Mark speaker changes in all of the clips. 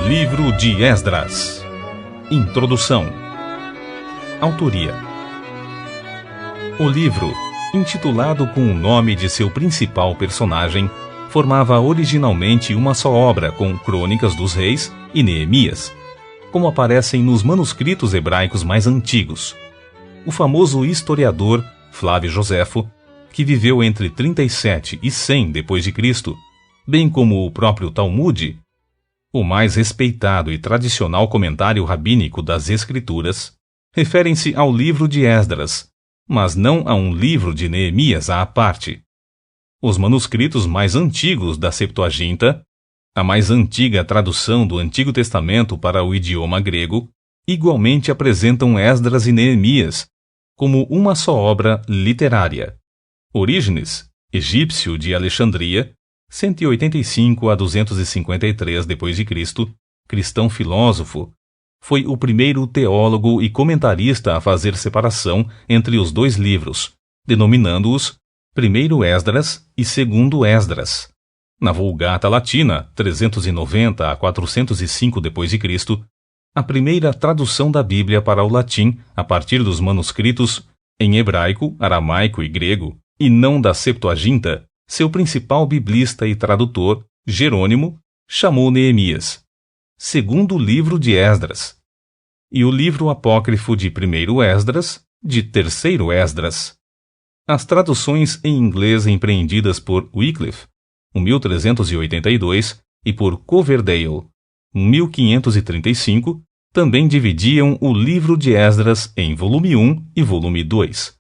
Speaker 1: Livro de Esdras. Introdução. Autoria. O livro, intitulado com o nome de seu principal personagem, formava originalmente uma só obra com Crônicas dos Reis e Neemias, como aparecem nos manuscritos hebraicos mais antigos. O famoso historiador Flávio Joséfo, que viveu entre 37 e 100 d.C., bem como o próprio Talmude, o mais respeitado e tradicional comentário rabínico das Escrituras, referem-se ao livro de Esdras, mas não a um livro de Neemias à parte. Os manuscritos mais antigos da Septuaginta, a mais antiga tradução do Antigo Testamento para o idioma grego, igualmente apresentam Esdras e Neemias como uma só obra literária. Orígenes, egípcio de Alexandria, 185 a 253 d.C., cristão filósofo, foi o primeiro teólogo e comentarista a fazer separação entre os dois livros, denominando-os Primeiro Esdras e Segundo Esdras. Na Vulgata Latina, 390 a 405 d.C., a primeira tradução da Bíblia para o latim a partir dos manuscritos em hebraico, aramaico e grego, e não da Septuaginta, seu principal biblista e tradutor, Jerônimo, chamou Neemias, segundo livro de Esdras, e o livro apócrifo de Primeiro Esdras, de Terceiro Esdras. As traduções em inglês empreendidas por Wycliffe, 1382, e por Coverdale, 1535, também dividiam o livro de Esdras em volume 1 e volume 2.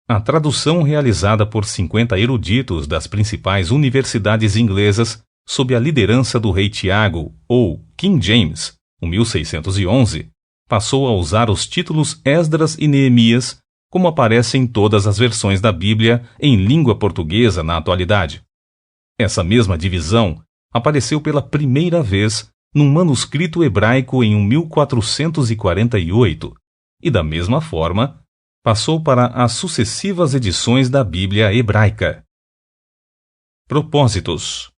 Speaker 1: A tradução realizada por 50 eruditos das principais universidades inglesas sob a liderança do rei Tiago, ou King James, 1611, passou a usar os títulos Esdras e Neemias, como aparecem em todas as versões da Bíblia em língua portuguesa na atualidade. Essa mesma divisão apareceu pela primeira vez num manuscrito hebraico em 1448, e da mesma forma passou para as sucessivas edições da Bíblia hebraica. Propósitos.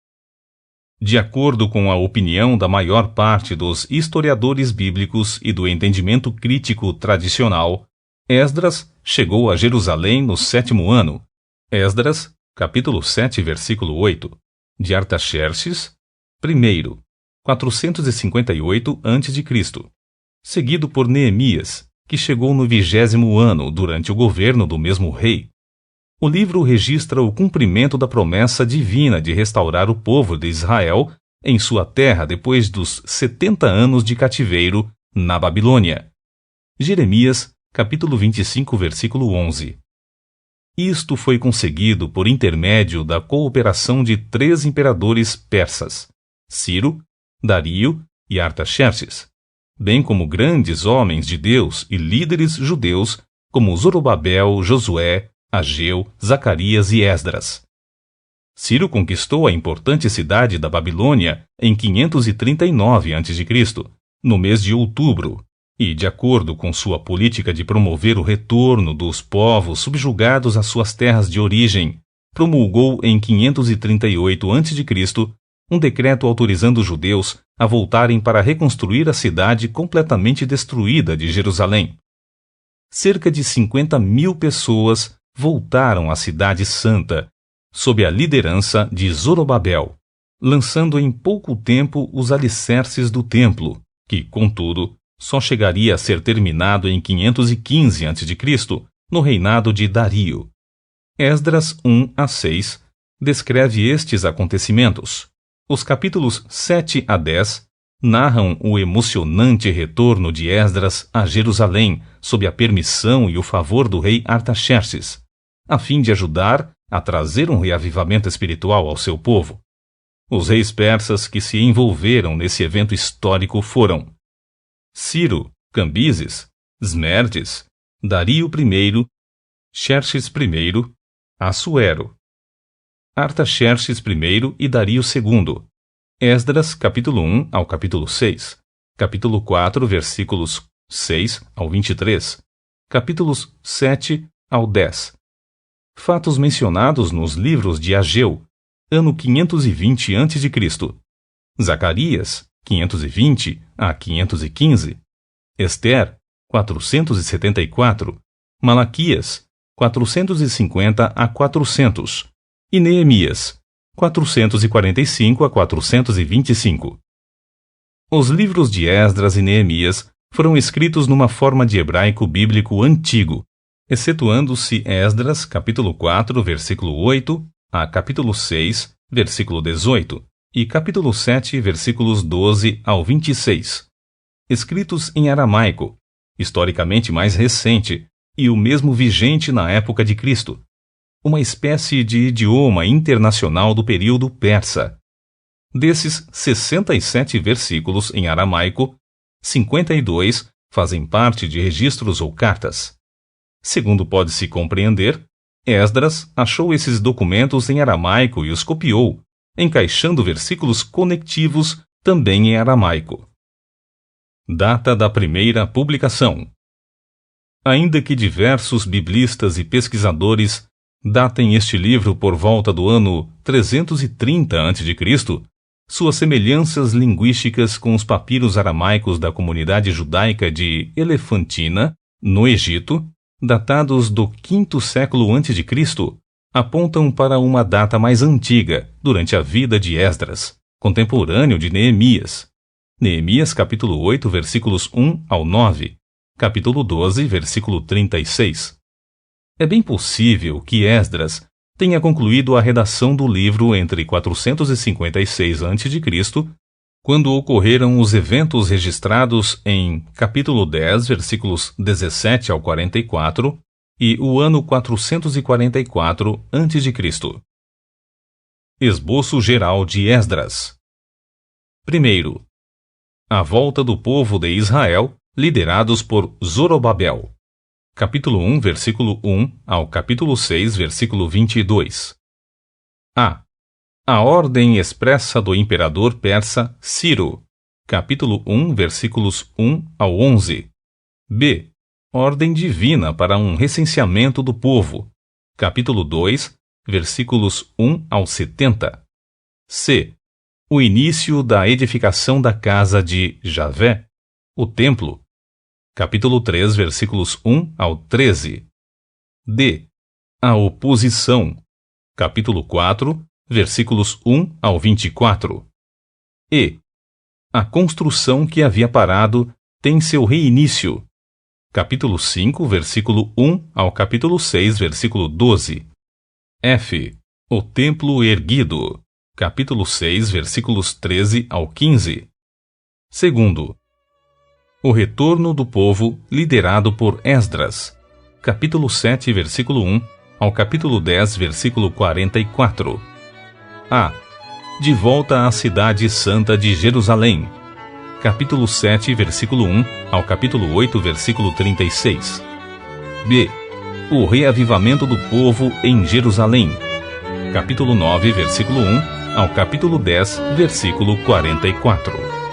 Speaker 1: De acordo com a opinião da maior parte dos historiadores bíblicos e do entendimento crítico tradicional, Esdras chegou a Jerusalém no 7º ano. Esdras, capítulo 7, versículo 8, de Artaxerxes, I, 458 a.C., seguido por Neemias, que chegou no 20º ano durante o governo do mesmo rei. O livro registra o cumprimento da promessa divina de restaurar o povo de Israel em sua terra depois dos 70 anos de cativeiro na Babilônia. Jeremias, capítulo 25, versículo 11. Isto foi conseguido por intermédio da cooperação de 3 imperadores persas, Ciro, Dario e Artaxerxes, bem como grandes homens de Deus e líderes judeus como Zorobabel, Josué, Ageu, Zacarias e Esdras. Ciro conquistou a importante cidade da Babilônia em 539 a.C., no mês de outubro, e, de acordo com sua política de promover o retorno dos povos subjugados às suas terras de origem, promulgou em 538 a.C. um decreto autorizando os judeus a voltarem para reconstruir a cidade completamente destruída de Jerusalém. Cerca de 50.000 pessoas voltaram à Cidade Santa, sob a liderança de Zorobabel, lançando em pouco tempo os alicerces do templo, que, contudo, só chegaria a ser terminado em 515 a.C., no reinado de Dario. Esdras 1 a 6 descreve estes acontecimentos. Os capítulos 7 a 10 narram o emocionante retorno de Esdras a Jerusalém sob a permissão e o favor do rei Artaxerxes, a fim de ajudar a trazer um reavivamento espiritual ao seu povo. Os reis persas que se envolveram nesse evento histórico foram Ciro, Cambises, Esmerdes, Dario I, Xerxes I, Assuero, Artaxerxes I e Dario II. Esdras, capítulo 1 ao capítulo 6, capítulo 4, versículos 6 ao 23, capítulos 7 ao 10. Fatos mencionados nos livros de Ageu, ano 520 a.C., Zacarias, 520 a 515, Ester, 474, Malaquias, 450 a 400, e Neemias, 445 a 425. Os livros de Esdras e Neemias foram escritos numa forma de hebraico bíblico antigo, excetuando-se Esdras, capítulo 4, versículo 8, a capítulo 6, versículo 18, e capítulo 7, versículos 12 ao 26, escritos em aramaico, historicamente mais recente, e o mesmo vigente na época de Cristo, uma espécie de idioma internacional do período persa. Desses 67 versículos em aramaico, 52 fazem parte de registros ou cartas. Segundo pode-se compreender, Esdras achou esses documentos em aramaico e os copiou, encaixando versículos conectivos também em aramaico. Data da primeira publicação. Ainda que diversos biblistas e pesquisadores datem este livro por volta do ano 330 a.C., suas semelhanças linguísticas com os papiros aramaicos da comunidade judaica de Elefantina, no Egito, datados do V século a.C., apontam para uma data mais antiga, durante a vida de Esdras, contemporâneo de Neemias. Neemias capítulo 8, versículos 1 ao 9, capítulo 12, versículo 36. É bem possível que Esdras tenha concluído a redação do livro entre 456 a.C., quando ocorreram os eventos registrados em capítulo 10, versículos 17 ao 44, e o ano 444 a.C. Esboço geral de Esdras. Primeiro, a volta do povo de Israel, liderados por Zorobabel. Capítulo 1, versículo 1 ao capítulo 6, versículo 22. A ordem expressa do imperador persa Ciro. Capítulo 1, versículos 1 ao 11. B. Ordem divina para um recenseamento do povo. Capítulo 2, versículos 1 ao 70. C. O início da edificação da casa de Javé, o templo. Capítulo 3, versículos 1 ao 13. D. A oposição. Capítulo 4, versículos 1 ao 24. E. A construção que havia parado tem seu reinício. Capítulo 5, versículo 1 ao capítulo 6, versículo 12. F. O templo erguido. Capítulo 6, versículos 13 ao 15. Segundo, o retorno do povo liderado por Esdras. Capítulo 7, versículo 1 ao capítulo 10, versículo 44. A. De volta à cidade santa de Jerusalém. Capítulo 7, versículo 1 ao capítulo 8, versículo 36. B. O reavivamento do povo em Jerusalém. Capítulo 9, versículo 1 ao capítulo 10, versículo 44.